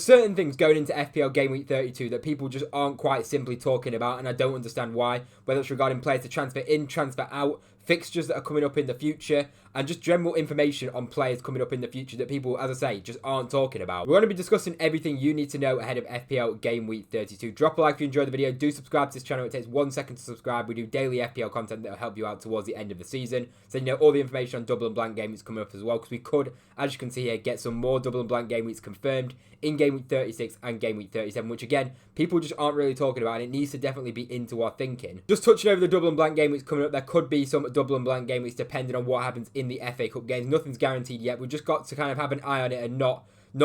certain things going into FPL Game Week 32 that people just aren't quite simply talking about, and I don't understand why, whether it's regarding players to transfer in, transfer out, fixtures that are coming up in the future, and just general information on players coming up in the future that people, as I say, just aren't talking about. We're going to be discussing everything you need to know ahead of FPL Game Week 32. Drop a like if you enjoyed the video. Do subscribe to this channel. It takes 1 second to subscribe. We do daily FPL content that will help you out towards the end of the season. So you know all the information on double and blank game weeks coming up as well, because we could, as you can see here, get some more double and blank game weeks confirmed in Game Week 36 and Game Week 37, which again, people just aren't really talking about, and it needs to definitely be into our thinking. Just touching over the double and blank game weeks coming up, there could be some double and blank game weeks depending on what happens in the FA Cup games. Nothing's guaranteed yet. We've just got to kind of have an eye on it and not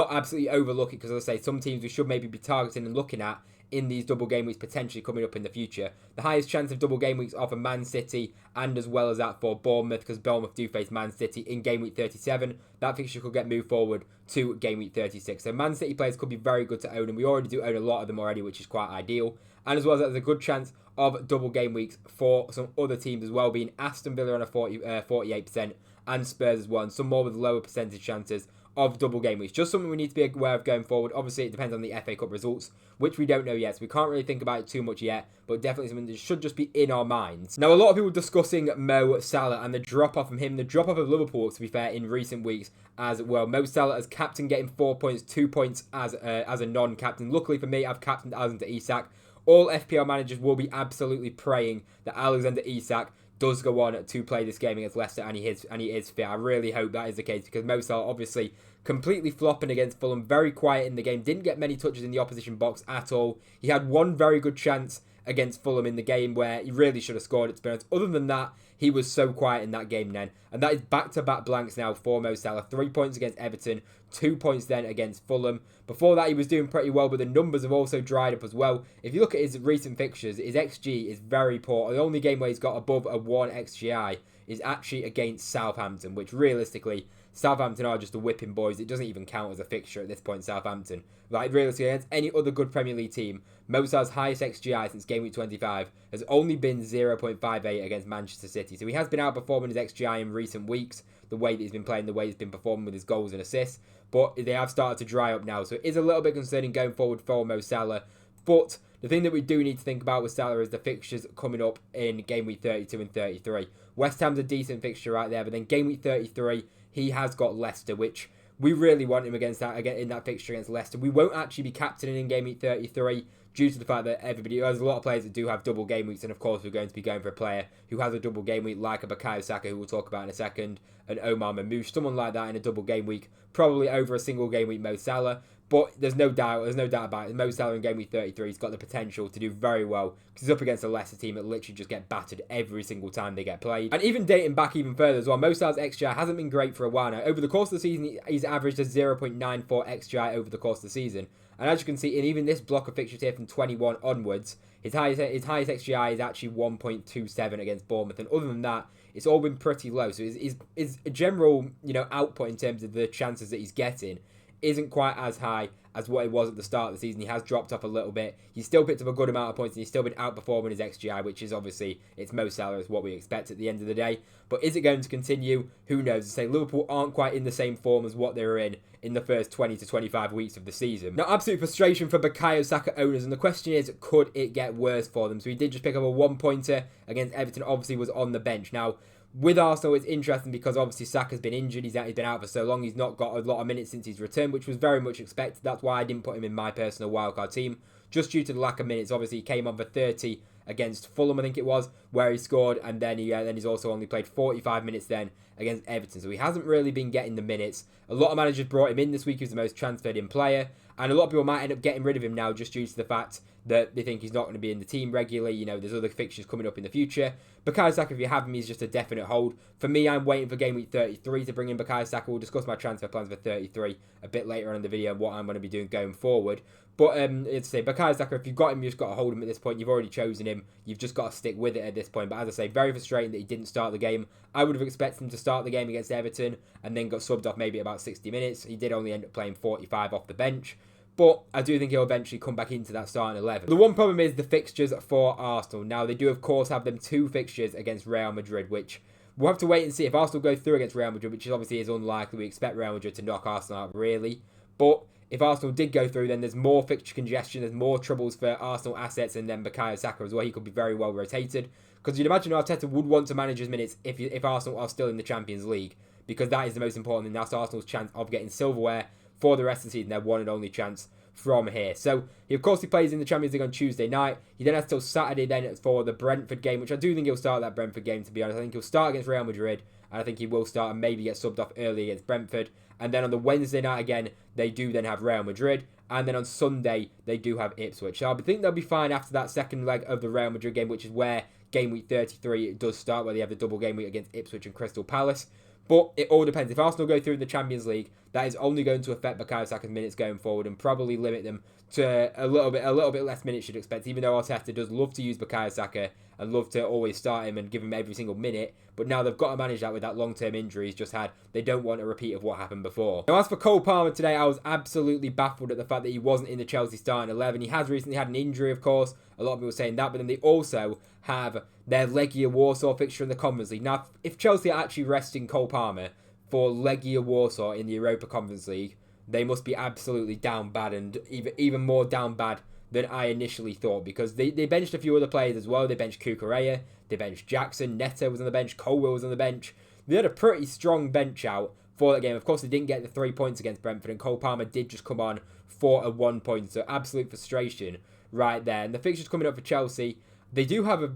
absolutely overlook it, because as I say, some teams we should maybe be targeting and looking at in these double game weeks potentially coming up in the future. The highest chance of double game weeks are for Man City, and as well as that for Bournemouth, because Bournemouth do face Man City in Game Week 37. That fixture could get moved forward to Game Week 36. So Man City players could be very good to own, and we already do own a lot of them already, which is quite ideal. And as well as that, there's a good chance of double game weeks for some other teams as well, being Aston Villa on a 48%, and Spurs as well, and some more with lower percentage chances of double game weeks. Just something we need to be aware of going forward. Obviously, it depends on the FA Cup results, which we don't know yet, so we can't really think about it too much yet, but definitely something that should just be in our minds. Now, a lot of people discussing Mo Salah and the drop-off from him, the drop-off of Liverpool, to be fair, in recent weeks as well. Mo Salah as captain getting 4 points, 2 points as a non-captain. Luckily for me, I've captained Alexander Isak. All FPL managers will be absolutely praying that Alexander Isak does go on to play this game against Leicester, and he is fit. I really hope that is the case, because Mo Salah obviously completely flopping against Fulham, very quiet in the game, didn't get many touches in the opposition box at all. He had one very good chance against Fulham in the game where he really should have scored, to be honest. Other than that, he was so quiet in that game then. And that is back-to-back blanks now for Mo Salah. 3 points against Everton, 2 points then against Fulham. Before that, he was doing pretty well, but the numbers have also dried up as well. If you look at his recent fixtures, his XG is very poor. The only game where he's got above a 1 XGI is actually against Southampton, which realistically, Southampton are just the whipping boys. It doesn't even count as a fixture at this point, Southampton. Like, realistically, against any other good Premier League team, Mo Salah's highest XGI since Game Week 25 has only been 0.58 against Manchester City. So he has been outperforming his XGI in recent weeks, the way that he's been playing, the way he's been performing with his goals and assists. But they have started to dry up now. So it is a little bit concerning going forward for Mo Salah. But the thing that we do need to think about with Salah is the fixtures coming up in Game Week 32 and 33. West Ham's a decent fixture right there, but then Game Week 33, he has got Leicester, which we really want him against that again in that fixture against Leicester. We won't actually be captaining in Game Week 33 due to the fact that there's a lot of players that do have double game weeks, and of course we're going to be going for a player who has a double game week like a Bukayo Saka, who we'll talk about in a second, and Omar Marmoush, someone like that in a double game week, probably over a single game week Mo Salah. But there's no doubt about it. Mo Salah in Game Week 33 has got the potential to do very well, because he's up against a Leicester team that literally just get battered every single time they get played. And even dating back even further as well, Mo Salah's XGI hasn't been great for a while now. Over the course of the season, he's averaged a 0.94 XGI over the course of the season. And as you can see, in even this block of fixtures here from 21 onwards, his highest XGI is actually 1.27 against Bournemouth. And other than that, it's all been pretty low. So his general, output in terms of the chances that he's getting isn't quite as high as what it was at the start of the season. He has dropped off a little bit. He's still picked up a good amount of points, and he's still been outperforming his XGI, which is obviously, it's Mo Salah, is what we expect at the end of the day. But is it going to continue? Who knows? To say Liverpool aren't quite in the same form as what they were in the first 20 to 25 weeks of the season. Now, absolute frustration for Bukayo Saka owners, and the question is, could it get worse for them? So he did just pick up a 1-pointer against Everton, obviously was on the bench. Now, with Arsenal, it's interesting because obviously Saka's been injured. He's been out for so long. He's not got a lot of minutes since he's returned, which was very much expected. That's why I didn't put him in my personal wildcard team, just due to the lack of minutes. Obviously, he came on for 30 against Fulham, I think it was, where he scored, and then he's also only played 45 minutes then against Everton. So he hasn't really been getting the minutes. A lot of managers brought him in this week. He was the most transferred in player, and a lot of people might end up getting rid of him now just due to the fact that they think he's not going to be in the team regularly. There's other fixtures coming up in the future. Bukayo Saka, if you have him, he's just a definite hold. For me, I'm waiting for Game Week 33 to bring in Bukayo Saka. We'll discuss my transfer plans for 33 a bit later on in the video and what I'm going to be doing going forward. But it's to say, Bukayo Saka, if you've got him, you've just got to hold him at this point. You've already chosen him. You've just got to stick with it at this point. But as I say, very frustrating that he didn't start the game. I would have expected him to start the game against Everton and then got subbed off maybe about 60 minutes. He did only end up playing 45 off the bench. But I do think he'll eventually come back into that starting 11. The one problem is the fixtures for Arsenal. Now, they do, of course, have them 2 fixtures against Real Madrid, which we'll have to wait and see. If Arsenal go through against Real Madrid, which obviously is unlikely, we expect Real Madrid to knock Arsenal out, really. But if Arsenal did go through, then there's more fixture congestion, there's more troubles for Arsenal assets, and then Bukayo Saka as well. He could be very well rotated. Because you'd imagine Arteta would want to manage his minutes if Arsenal are still in the Champions League, because that is the most important thing. That's Arsenal's chance of getting silverware for the rest of the season, their one and only chance from here. So, he plays in the Champions League on Tuesday night. He then has till Saturday then for the Brentford game, which I do think he'll start that Brentford game, to be honest. I think he'll start against Real Madrid, and I think he will start and maybe get subbed off early against Brentford. And then on the Wednesday night again, they do then have Real Madrid. And then on Sunday, they do have Ipswich. So I think they'll be fine after that second leg of the Real Madrid game, which is where game week 33 does start, where they have the double game week against Ipswich and Crystal Palace. But it all depends. If Arsenal go through in the Champions League, that is only going to affect Bukayo Saka's minutes going forward and probably limit them to a little bit less minutes you'd expect, even though Arteta does love to use Bukayo Saka and love to always start him and give him every single minute. But now they've got to manage that with that long-term injury he's just had. They don't want a repeat of what happened before. Now, as for Cole Palmer today, I was absolutely baffled at the fact that he wasn't in the Chelsea starting 11. He has recently had an injury, of course. A lot of people are saying that, but then they also have their Legia Warsaw fixture in the Conference League. Now, if Chelsea are actually resting Cole Palmer for Legia Warsaw in the Europa Conference League, they must be absolutely down bad, and even more down bad than I initially thought, because they benched a few other players as well. They benched Kukureya, they benched Jackson, Neto was on the bench, Colwell was on the bench. They had a pretty strong bench out for that game. Of course, they didn't get the 3 points against Brentford, and Cole Palmer did just come on for a 1 point, so absolute frustration right there. And the fixtures coming up for Chelsea, they do have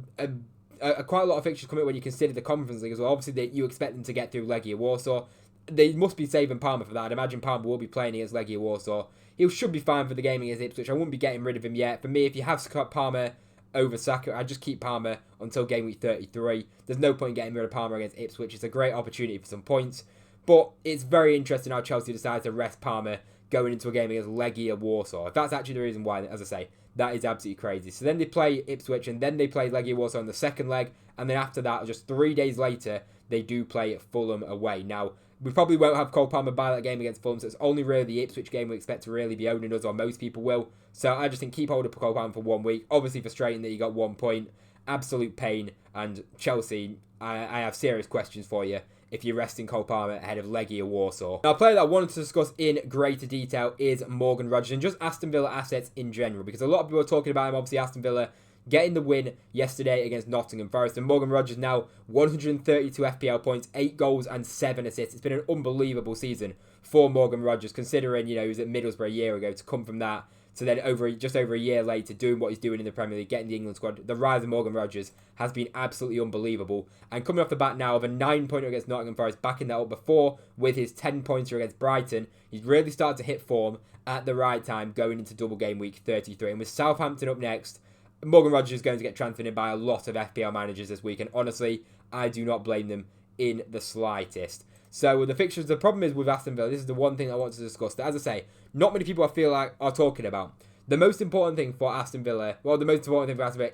quite a lot of fixtures coming up when you consider the Conference League as well. Obviously, you expect them to get through Legia Warsaw. They must be saving Palmer for that. I'd imagine Palmer will be playing against Legia Warsaw. He should be fine for the game against Ipswich. I wouldn't be getting rid of him yet. For me, if you have Palmer over Saka, I'd just keep Palmer until game week 33. There's no point getting rid of Palmer against Ipswich. It's a great opportunity for some points. But it's very interesting how Chelsea decides to rest Palmer going into a game against Legia Warsaw. If that's actually the reason why, as I say, that is absolutely crazy. So then they play Ipswich, and then they play Legia Warsaw in the second leg. And then after that, just 3 days later, they do play Fulham away. Now, we probably won't have Cole Palmer by that game against Fulham, so it's only really the Ipswich game we expect to really be owning us, or most people will. So I just think keep hold of Cole Palmer for 1 week. Obviously frustrating that you got 1 point. Absolute pain. And Chelsea, I have serious questions for you if you're resting Cole Palmer ahead of Legia Warsaw. Now, a player that I wanted to discuss in greater detail is Morgan Rogers, and just Aston Villa assets in general, because a lot of people are talking about him. Obviously, Aston Villa getting the win yesterday against Nottingham Forest, and Morgan Rogers now 132 FPL points, 8 goals and 7 assists. It's been an unbelievable season for Morgan Rogers, considering, he was at Middlesbrough a year ago, to come from that to then just over a year later doing what he's doing in the Premier League, getting the England squad. The rise of Morgan Rogers has been absolutely unbelievable, and coming off the bat now of a 9-pointer against Nottingham Forest, backing that up before with his 10-pointer against Brighton. He's really started to hit form at the right time going into double game week 33, and with Southampton up next, Morgan Rogers is going to get transferred in by a lot of FPL managers this week, and honestly, I do not blame them in the slightest. So with the fixtures, the problem is with Aston Villa, this is the one thing I want to discuss, that, as I say, not many people I feel like are talking about. The most important thing for Aston Villa,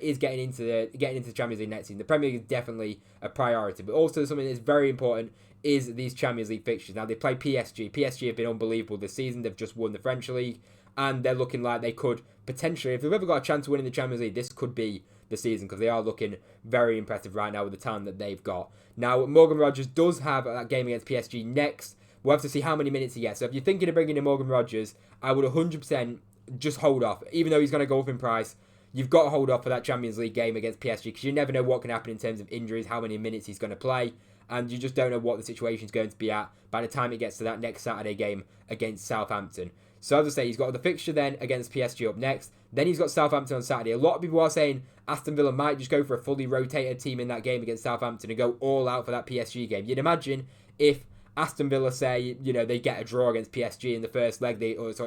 is getting into the Champions League next season. The Premier League is definitely a priority, but also something that's very important is these Champions League fixtures. Now, they play PSG. PSG have been unbelievable this season. They've just won the French League, and they're looking like they could potentially, if they've ever got a chance of winning the Champions League, this could be the season, because they are looking very impressive right now with the talent that they've got. Now, Morgan Rogers does have that game against PSG next. We'll have to see how many minutes he gets. So if you're thinking of bringing in Morgan Rogers, I would 100% just hold off. Even though he's going to go up in price, you've got to hold off for that Champions League game against PSG, because you never know what can happen in terms of injuries, how many minutes he's going to play, and you just don't know what the situation is going to be at by the time it gets to that next Saturday game against Southampton. So as I say, he's got the fixture then against PSG up next. Then he's got Southampton on Saturday. A lot of people are saying Aston Villa might just go for a fully rotated team in that game against Southampton and go all out for that PSG game. You'd imagine if Aston Villa say, they get a draw against PSG in the first leg,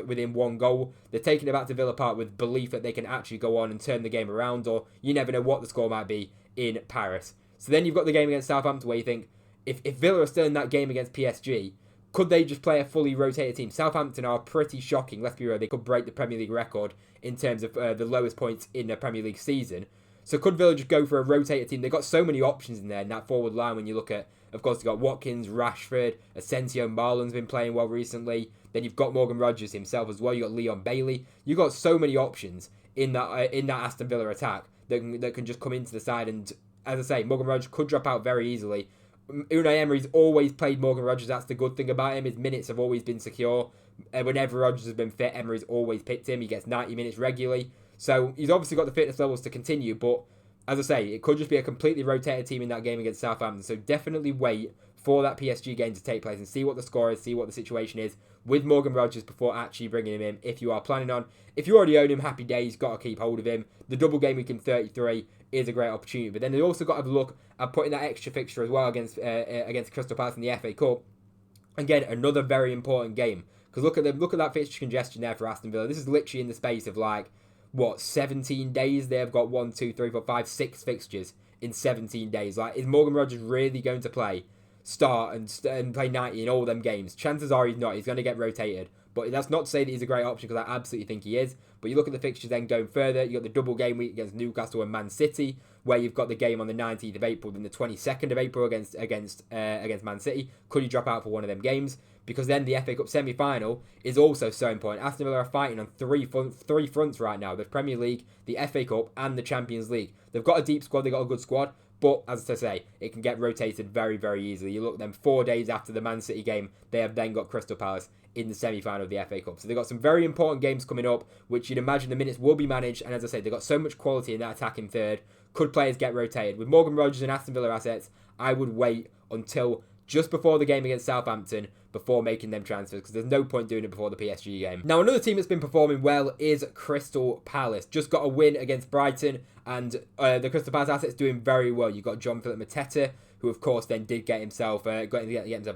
within 1 goal, they're taking it back to Villa Park with belief that they can actually go on and turn the game around, or you never know what the score might be in Paris. So then you've got the game against Southampton where you think, if Villa are still in that game against PSG, could they just play a fully rotated team? Southampton are pretty shocking. Let's be real, they could break the Premier League record in terms of the lowest points in the Premier League season. So could Villa just go for a rotated team? They've got so many options in there in that forward line when you look at, of course, you've got Watkins, Rashford, Asensio, Marlon's been playing well recently. Then you've got Morgan Rogers himself as well. You've got Leon Bailey. You've got so many options in that Aston Villa attack that can just come into the side. And as I say, Morgan Rogers could drop out very easily. Unai Emery's always played Morgan Rogers. That's the good thing about him. His minutes have always been secure Whenever Rodgers has been fit, Emery's always picked him. He gets 90 minutes regularly. So he's obviously got the fitness levels to continue, but as I say, it could just be a completely rotated team in that game against Southampton. So definitely wait for that PSG game to take place and see what the score is, see what the situation is with Morgan Rodgers before actually bringing him in. If you are planning on, if you already own him, happy days, got to keep hold of him. The double game week in 33 is a great opportunity. But then they also got to have a look at putting that extra fixture as well against Crystal Palace in the FA Cup. Again, another very important game. Because look at that fixture congestion there for Aston Villa. This is literally in the space of 17 days. They have got 6 fixtures in 17 days. Is Morgan Rodgers really going to start and play 90 in all them games? Chances are he's not. He's going to get rotated. But that's not to say that he's a great option, because I absolutely think he is. But you look at the fixtures then going further, you got the double game week against Newcastle and Man City, where you've got the game on the 19th of April, then the 22nd of April against Man City. Could he drop out for one of them games? Because then the FA Cup semi-final is also so important. Aston Villa are fighting on three fronts right now: the Premier League, the FA Cup, and the Champions League. They've got a deep squad, they've got a good squad, but as I say, it can get rotated very, very easily. You look at them 4 days after the Man City game, they have then got Crystal Palace in the semi-final of the FA Cup. So they've got some very important games coming up, which you'd imagine the minutes will be managed. And as I say, they've got so much quality in that attacking third. Could players get rotated? With Morgan Rodgers and Aston Villa assets, I would wait until just before the game against Southampton before making them transfers, because there's no point doing it before the PSG game. Now, another team that's been performing well is Crystal Palace. Just got a win against Brighton, and the Crystal Palace assets doing very well. You've got John Philip Mateta, who of course then did get himself a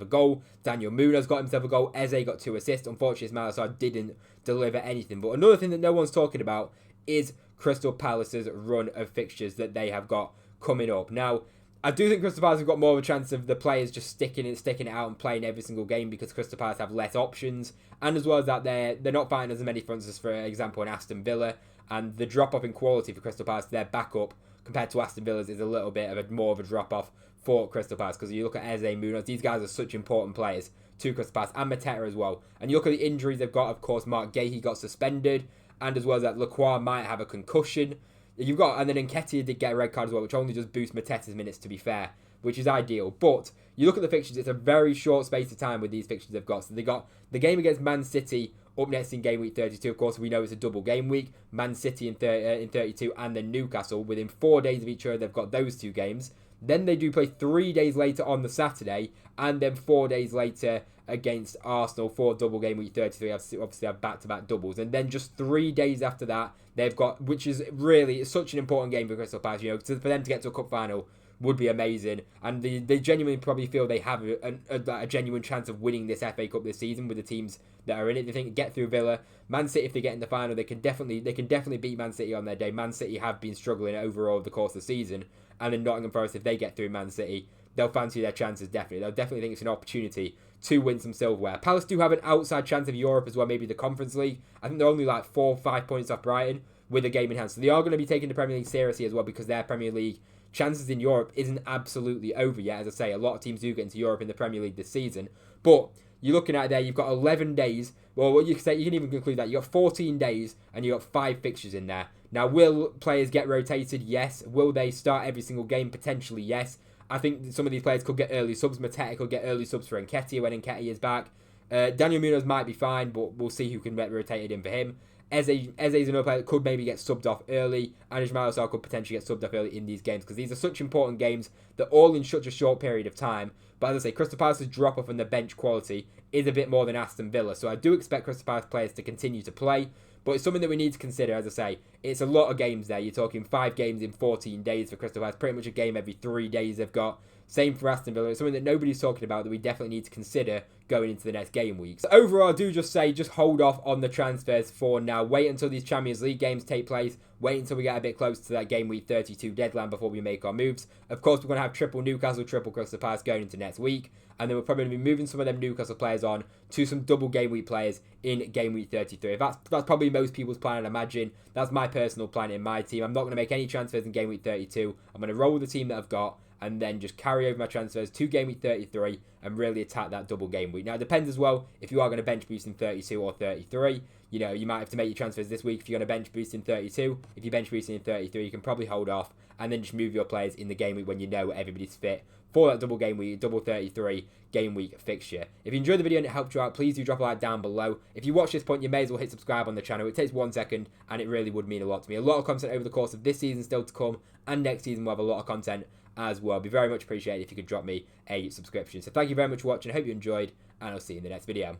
goal. Daniel Munoz got himself a goal. Eze got 2 assists. Unfortunately, Ismail didn't deliver anything. But another thing that no one's talking about is Crystal Palace's run of fixtures that they have got coming up. Now, I do think Crystal Palace have got more of a chance of the players just sticking it out and playing every single game, because Crystal Palace have less options, and as well as that, they're not fighting as many fronts as, for example, in Aston Villa, and the drop off in quality for Crystal Palace, their backup compared to Aston Villa's, is a little bit of more of a drop off for Crystal Palace, because you look at Eze, Munoz, these guys are such important players to Crystal Palace, and Mateta as well. And you look at the injuries they've got. Of course, Mark Gahey got suspended, and as well as that, Lacroix might have a concussion. You've got, and then Nketiah did get a red card as well, which only just boosts Mateta's minutes, to be fair, which is ideal. But you look at the fixtures, it's a very short space of time with these fixtures they've got. So they got the game against Man City up next in game week 32. Of course, we know it's a double game week. Man City in 32, and then Newcastle. Within 4 days of each other, they've got those 2 games. Then they do play 3 days later on the Saturday, and then 4 days later against Arsenal for double game week 33. Obviously have back-to-back doubles. And then just 3 days after that, they've got, which is really such an important game for Crystal Palace, for them to get to a cup final would be amazing, and they genuinely probably feel they have a genuine chance of winning this FA Cup this season with the teams that are in it. They think get through Villa, Man City. If they get in the final, they can definitely beat Man City on their day. Man City have been struggling overall over the course of the season, and then Nottingham Forest, if they get through Man City, they'll fancy their chances definitely. They'll definitely think it's an opportunity to win some silverware. Palace do have an outside chance of Europe as well, maybe the Conference League. I think they're only 4 or 5 points off Brighton with a game in hand, so they are going to be taking the Premier League seriously as well, because their Premier League chances in Europe isn't absolutely over yet. As I say, a lot of teams do get into Europe in the Premier League this season. But you're looking at it there, you've got 11 days. Well, what you can say, you can even conclude that you've got 14 days and you've got 5 fixtures in there. Now, will players get rotated? Yes. Will they start every single game? Potentially, yes. I think some of these players could get early subs. Mateta could get early subs for Nketiah when Nketiah is back. Daniel Munoz might be fine, but we'll see who can get rotated in for him. Eze's another player that could maybe get subbed off early, and Ismail Sarr could potentially get subbed off early in these games, because these are such important games. They're all in such a short period of time. But as I say, Crystal Palace's drop off in the bench quality is a bit more than Aston Villa, so I do expect Crystal Palace players to continue to play. But it's something that we need to consider. As I say, it's a lot of games there. You're talking 5 games in 14 days for Crystal Palace, pretty much a game every 3 days they've got. Same for Aston Villa. It's something that nobody's talking about that we definitely need to consider going into the next game week. So overall, I do just say, just hold off on the transfers for now. Wait until these Champions League games take place. Wait until we get a bit closer to that game week 32 deadline before we make our moves. Of course, we're going to have triple Newcastle, triple Crystal Palace going into next week. And then we're probably going to be moving some of them Newcastle players on to some double game week players in game week 33. That's probably most people's plan, I'd imagine. That's my personal plan in my team. I'm not going to make any transfers in game week 32. I'm going to roll with the team that I've got. and then just carry over my transfers to game week 33 and really attack that double game week. Now, it depends as well if you are going to bench boost in 32 or 33. You know, you might have to make your transfers this week if you're going to bench boost in 32. If you're bench boosting in 33, you can probably hold off and then just move your players in the game week when you know everybody's fit for that double game week, double 33 game week fixture. If you enjoyed the video and it helped you out, please do drop a like down below. If you watch this point, you may as well hit subscribe on the channel. It takes 1 second and it really would mean a lot to me. A lot of content over the course of this season still to come, and next season we'll have a lot of content as well. It'd be very much appreciated if you could drop me a subscription. So thank you very much for watching. I hope you enjoyed, and I'll see you in the next video.